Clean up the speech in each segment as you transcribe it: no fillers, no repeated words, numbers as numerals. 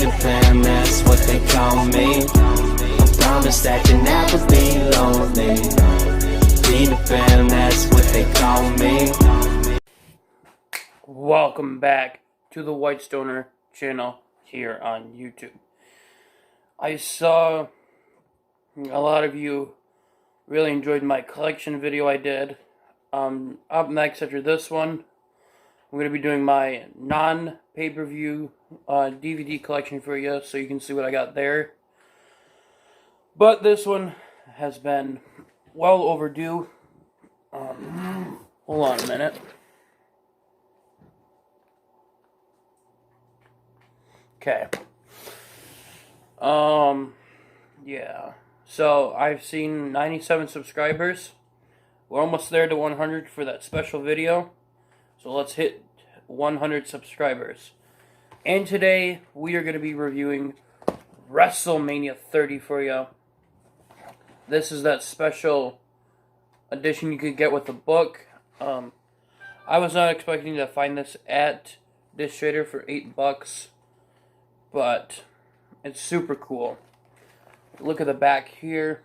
Peter Pan, that's what they call me. I promise that you'll never be lonely. Peter Pan, that's what they call me. Welcome back to the White Stoner channel here on YouTube. I saw a lot of you really enjoyed my collection video I did. Up next after this one, I'm going to be doing my non-pay-per-view DVD collection for you, so you can see what I got there. But this one has been well overdue. Hold on a minute. Okay. Yeah. So, I've seen 97 subscribers. We're almost there to 100 for that special video. So let's hit 100 subscribers. And today, we are going to be reviewing Wrestlemania 30 for you. This is that special edition you could get with the book. I was not expecting to find this at this trader for $8, but it's super cool. Look at the back here,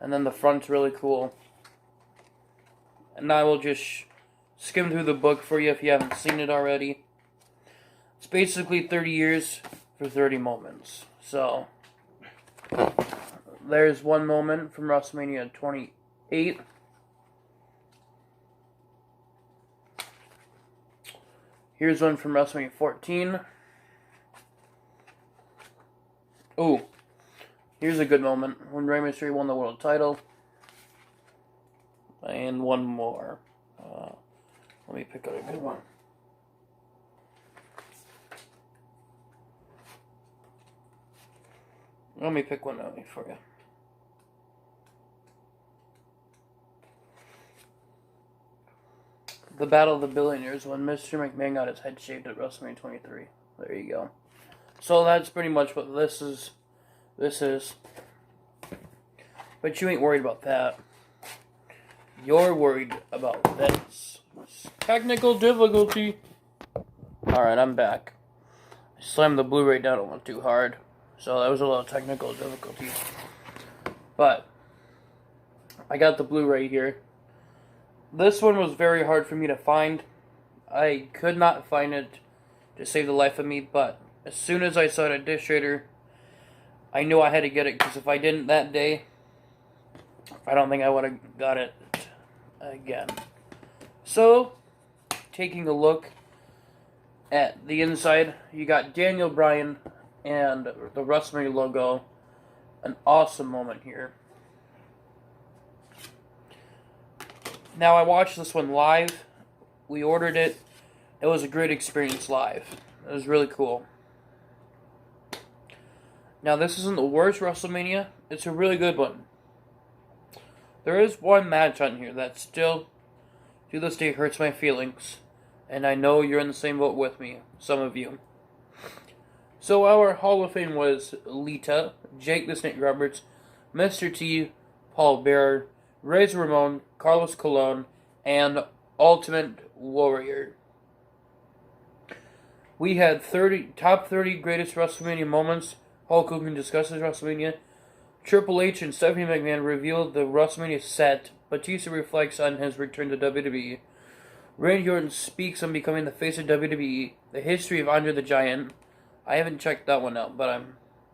and then the front's really cool. And I will just skim through the book for you if you haven't seen it already. It's basically 30 years for 30 moments. So, there's one moment from WrestleMania 28. Here's one from WrestleMania 14. Ooh, here's a good moment when Rey Mysterio won the world title. And one more. Let me pick out a good one. Let me pick one out for you. The Battle of the Billionaires, when Mr. McMahon got his head shaved at WrestleMania 23. There you go. So that's pretty much what this is. But you ain't worried about that. You're worried about this. Technical difficulty. Alright, I'm back. I slammed the Blu-ray down a little too hard. So that was a little technical difficulty. But I got the Blu-ray here. This one was very hard for me to find. I could not find it to save the life of me, but as soon as I saw it at Dish Trader, I knew I had to get it, because if I didn't that day, I don't think I would have got it again. So, taking a look at the inside, you got Daniel Bryan and the WrestleMania logo. An awesome moment here. Now, I watched this one live. We ordered it. It was a great experience live. It was really cool. Now, this isn't the worst WrestleMania. It's a really good one. There is one match on here that still, to this day, hurts my feelings. And I know you're in the same boat with me, some of you. So, our Hall of Fame was Lita, Jake the Snake Roberts, Mr. T, Paul Bearer, Razor Ramon, Carlos Colon, and Ultimate Warrior. We had top 30 greatest WrestleMania moments. Hulk Hogan discusses WrestleMania. Triple H and Stephanie McMahon revealed the WrestleMania set. Batista reflects on his return to WWE. Randy Orton speaks on becoming the face of WWE. The history of Andre the Giant. I haven't checked that one out, but I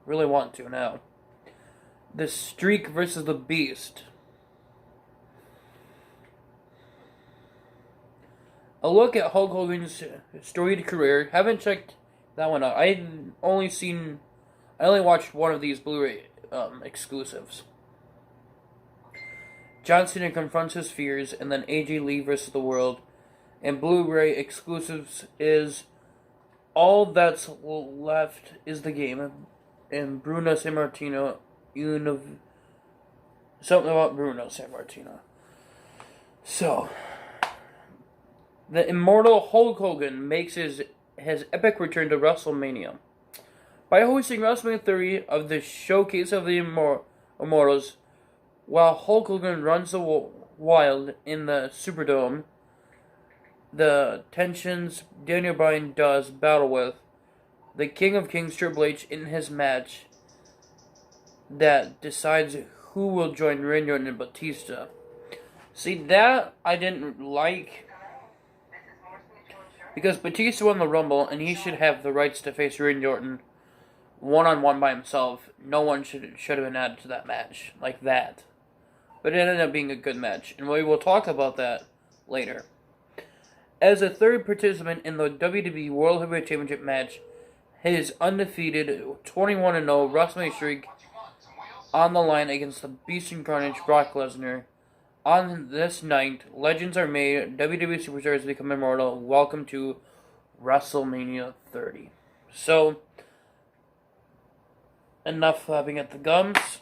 really want to now. The Streak versus the Beast. A look at Hulk Hogan's storied career. Haven't checked that one out. I only watched one of these Blu-ray exclusives. John Cena confronts his fears, and then AJ Lee versus the World. And Blu-ray exclusives is All That's Left is the Game. And Bruno Sammartino. Something about Bruno Sammartino. So, the immortal Hulk Hogan makes his epic return to WrestleMania. By hosting WrestleMania 30 of the Showcase of the Immortals, while Hulk Hogan runs wild in the Superdome, the tensions Daniel Bryan does battle with, the King of Kings Triple H in his match that decides who will join Randy Orton and Batista. See, that I didn't like, because Batista won the Rumble and he should have the rights to face Randy Orton one-on-one by himself. No one should have been added to that match like that. But it ended up being a good match, and we will talk about that later. As a third participant in the WWE World Heavyweight Championship match, his undefeated 21-0 WrestleMania streak on the line against the Beast Incarnate Brock Lesnar. On this night, legends are made, WWE superstars become immortal. Welcome to WrestleMania 30. So, enough flapping at the gums.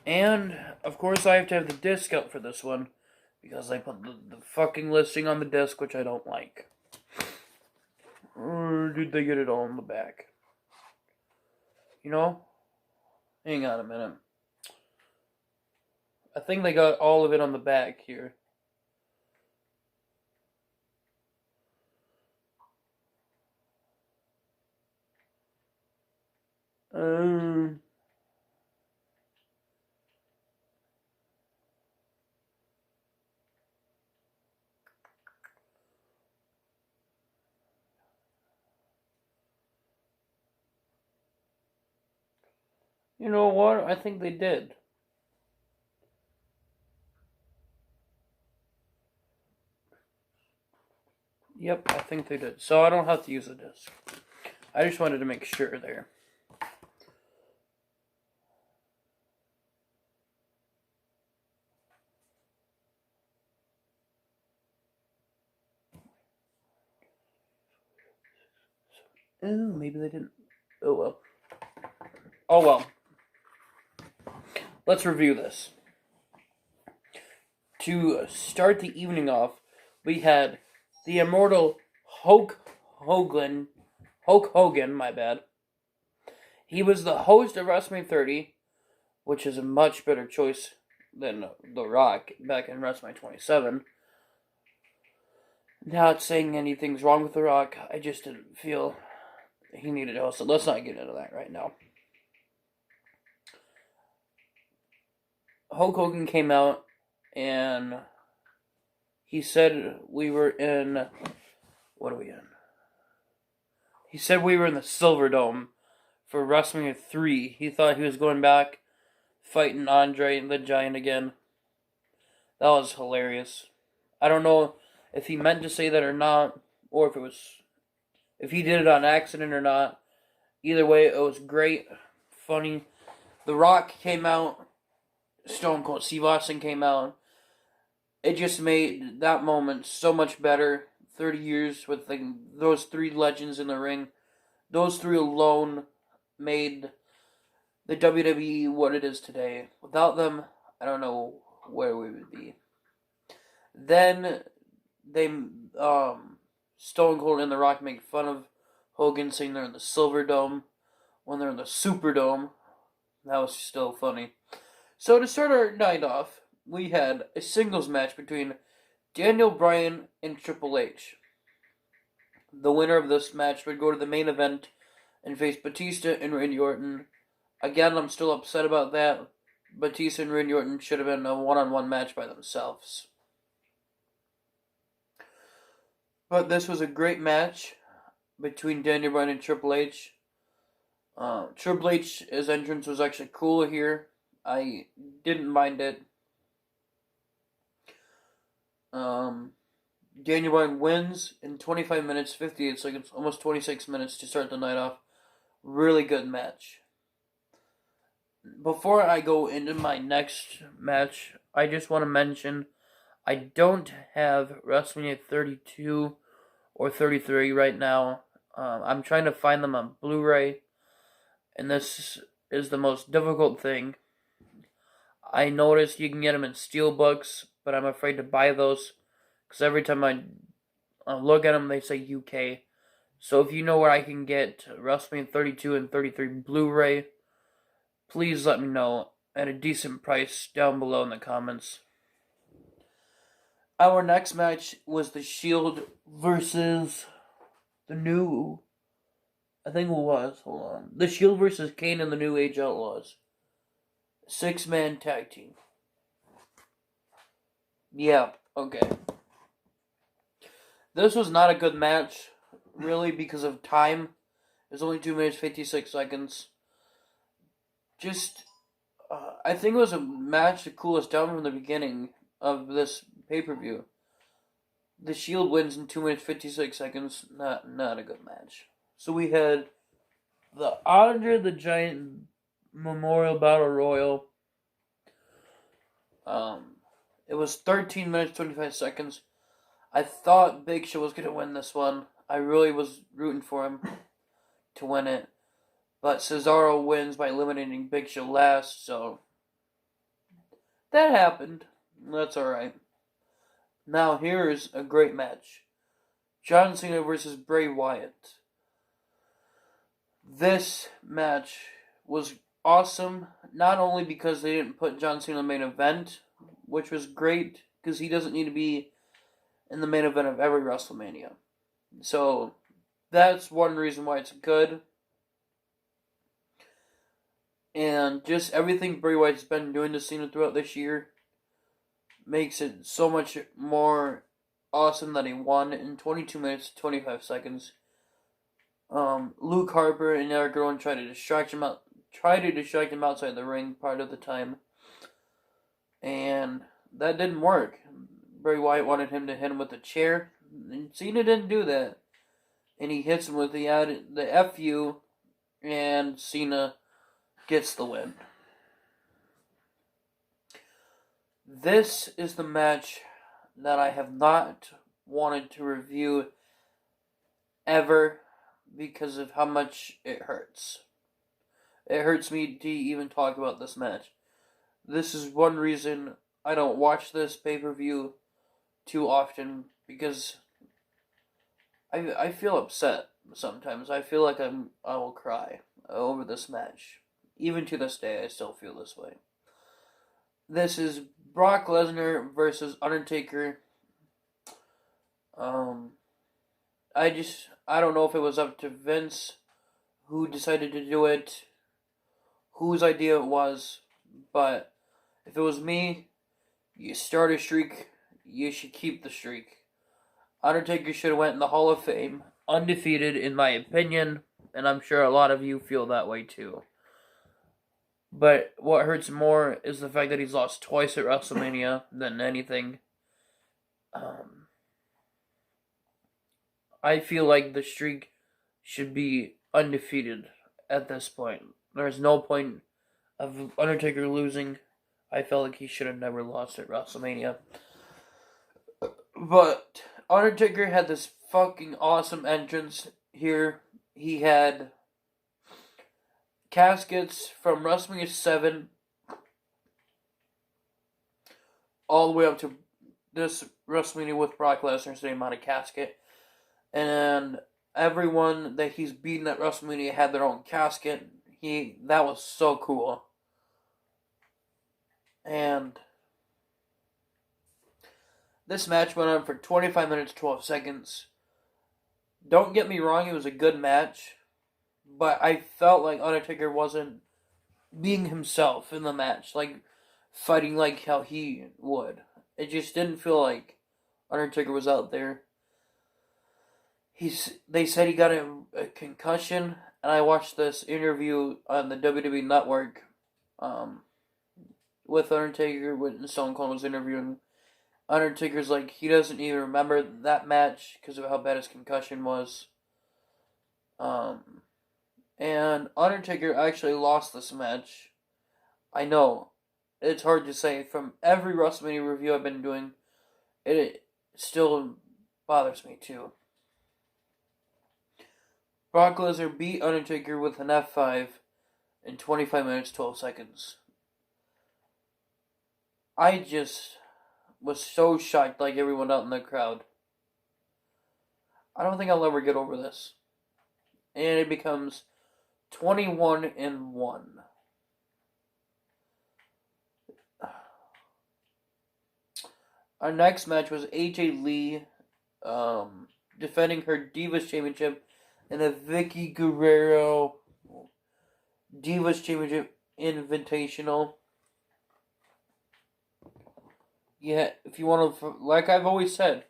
And, of course, I have to have the disc out for this one, because I put the fucking listing on the disc, which I don't like. Or did they get it all in the back? You know? Hang on a minute. I think they got all of it on the back here. You know what? I think they did. Yep, I think they did. So I don't have to use a disc. I just wanted to make sure there. Oh, maybe they didn't. Oh well. Oh well. Let's review this. To start the evening off, we had the immortal Hulk Hogan, my bad. He was the host of WrestleMania 30, which is a much better choice than The Rock back in WrestleMania 27. Not saying anything's wrong with The Rock, I just didn't feel he needed to host it. Let's not get into that right now. Hulk Hogan came out and he said we were in... What are we in? He said we were in the Silver Dome for WrestleMania 3. He thought he was going back, fighting Andre the Giant again. That was hilarious. I don't know if he meant to say that or not, or if he did it on accident or not. Either way, it was great, funny. The Rock came out. Stone Cold Steve Austin came out. It just made that moment so much better. 30 years with those three legends in the ring. Those three alone made the WWE what it is today. Without them, I don't know where we would be. Then they, Stone Cold and The Rock make fun of Hogan saying they're in the Silver Dome when they're in the Superdome. That was still funny. So to start our night off, we had a singles match between Daniel Bryan and Triple H. The winner of this match would go to the main event and face Batista and Randy Orton. Again, I'm still upset about that. Batista and Randy Orton should have been a one-on-one match by themselves. But this was a great match between Daniel Bryan and Triple H. Triple H's entrance was actually cool here. I didn't mind it. Daniel Bryan wins in 25 minutes, 58 seconds, almost 26 minutes to start the night off. Really good match. Before I go into my next match, I just want to mention I don't have WrestleMania 32 or 33 right now. I'm trying to find them on Blu-ray, and this is the most difficult thing. I noticed you can get them in steelbooks, but I'm afraid to buy those because every time I look at them, they say UK. So if you know where I can get WrestleMania 32 and 33 Blu-ray, please let me know at a decent price down below in the comments. Our next match was The Shield versus the New I think it was. Hold on. The Shield versus Kane and the New Age Outlaws. 6-man tag team. Yeah, okay. This was not a good match, really, because of time. It was only 2 minutes 56 seconds. I think it was a match to cool us down from the beginning of this pay-per-view. The Shield wins in 2 minutes 56 seconds. Not a good match. So we had the Andre the Giant Memorial Battle Royal. It was 13 minutes 25 seconds. I thought Big Show was going to win this one. I really was rooting for him to win it. But Cesaro wins by eliminating Big Show last, so that happened. That's alright. Now here's a great match. John Cena versus Bray Wyatt. This match was awesome, not only because they didn't put John Cena in the main event, which was great, because he doesn't need to be in the main event of every WrestleMania. So, that's one reason why it's good. And just everything Bray Wyatt's been doing to Cena throughout this year makes it so much more awesome that he won in 22 minutes 25 seconds. Luke Harper and Eric Rowan tried to distract him outside the ring part of the time, and that didn't work. Bray Wyatt wanted him to hit him with a chair, and Cena didn't do that, and he hits him with the FU, and Cena gets the win. This is the match that I have not wanted to review ever because of how much it hurts. It hurts me to even talk about this match. This is one reason I don't watch this pay-per-view too often, because I feel upset sometimes. I feel like I will cry over this match. Even to this day, I still feel this way. This is Brock Lesnar versus Undertaker. I don't know if it was up to Vince who decided to do it, whose idea it was, but if it was me, you start a streak, you should keep the streak. Undertaker should have went in the Hall of Fame, undefeated in my opinion, and I'm sure a lot of you feel that way too. But what hurts more is the fact that he's lost twice at WrestleMania than anything. I feel like the streak should be undefeated at this point. There's no point of Undertaker losing. I felt like he should have never lost at WrestleMania. But Undertaker had this fucking awesome entrance here. He had caskets from WrestleMania 7 all the way up to this WrestleMania with Brock Lesnar sitting on a casket. And everyone that he's beaten at WrestleMania had their own casket. That was so cool. And this match went on for 25 minutes, 12 seconds. Don't get me wrong, it was a good match. But I felt like Undertaker wasn't being himself in the match. Like, fighting like how he would. It just didn't feel like Undertaker was out there. They said he got a concussion. And I watched this interview on the WWE Network. With Undertaker, when Stone Cold was interviewing. Undertaker's like, he doesn't even remember that match because of how bad his concussion was. And Undertaker actually lost this match. I know. It's hard to say. From every WrestleMania review I've been doing, it still bothers me too. Brock Lesnar beat Undertaker with an F5 in 25 minutes, 12 seconds. I just was so shocked like everyone out in the crowd. I don't think I'll ever get over this. And it becomes 21-1. Our next match was AJ Lee defending her Divas Championship in a Vicky Guerrero Divas Championship Invitational. Yeah, if you want to, like I've always said,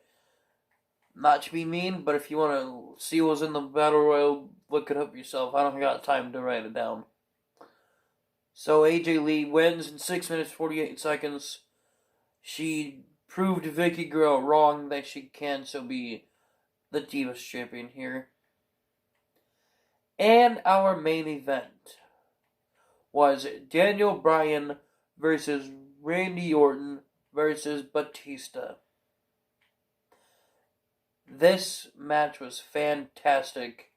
not to be mean, but if you want to see what's in the Battle Royal, look it up yourself. I don't got time to write it down. So AJ Lee wins in 6 minutes 48 seconds. She proved Vicky Guerrero wrong that she can still be the Divas champion here. And our main event was Daniel Bryan versus Randy Orton versus Batista. This match was fantastic.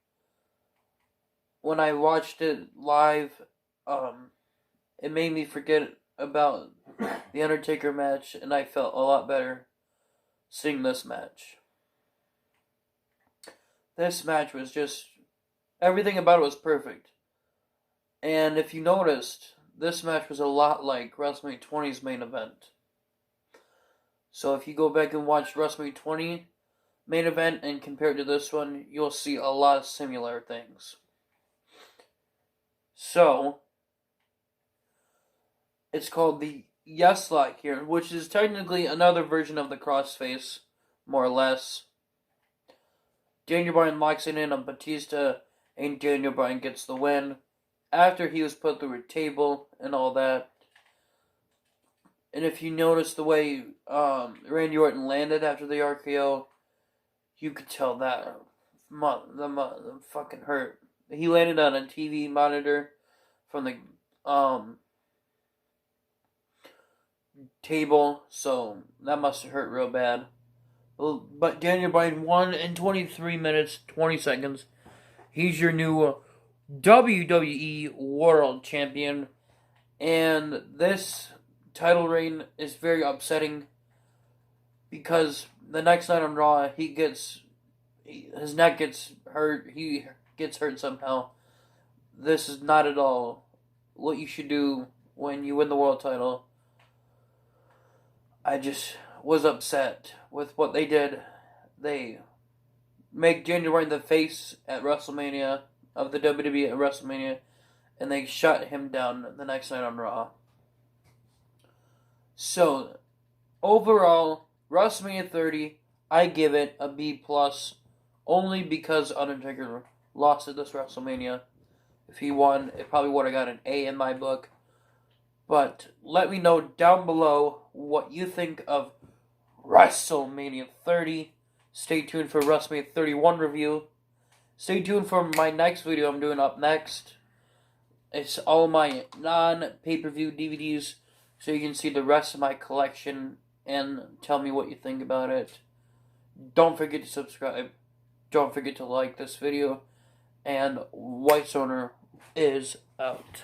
When I watched it live, it made me forget about the Undertaker match, and I felt a lot better seeing this match. This match was just, everything about it was perfect. And if you noticed, this match was a lot like WrestleMania 20's main event. So if you go back and watch WrestleMania 20 main event and compare it to this one, you'll see a lot of similar things. So, it's called the Yes Lock here, which is technically another version of the crossface, more or less. Daniel Bryan locks it in on Batista, and Daniel Bryan gets the win after he was put through a table and all that. And if you notice the way Randy Orton landed after the RKO, you could tell that the fucking hurt. He landed on a TV monitor from the table, so that must have hurt real bad. But Daniel Bryan won in 23 minutes, 20 seconds. He's your new WWE World Champion. And this title reign is very upsetting because the next night on Raw, his neck gets hurt. He gets hurt somehow. This is not at all what you should do when you win the world title. I just was upset with what they did. They make Daniel Bryan the face at WrestleMania, of the WWE at WrestleMania, and they shut him down the next night on Raw. So, overall, WrestleMania 30, I give it a B+, only because Undertaker lost at this WrestleMania. If he won, it probably would have got an A in my book. But let me know down below what you think of WrestleMania 30. Stay tuned for WrestleMania 31 review. Stay tuned for my next video I'm doing up next. It's all my non-pay-per-view DVDs, so you can see the rest of my collection and tell me what you think about it. Don't forget to subscribe. Don't forget to like this video. And White Stoner is out.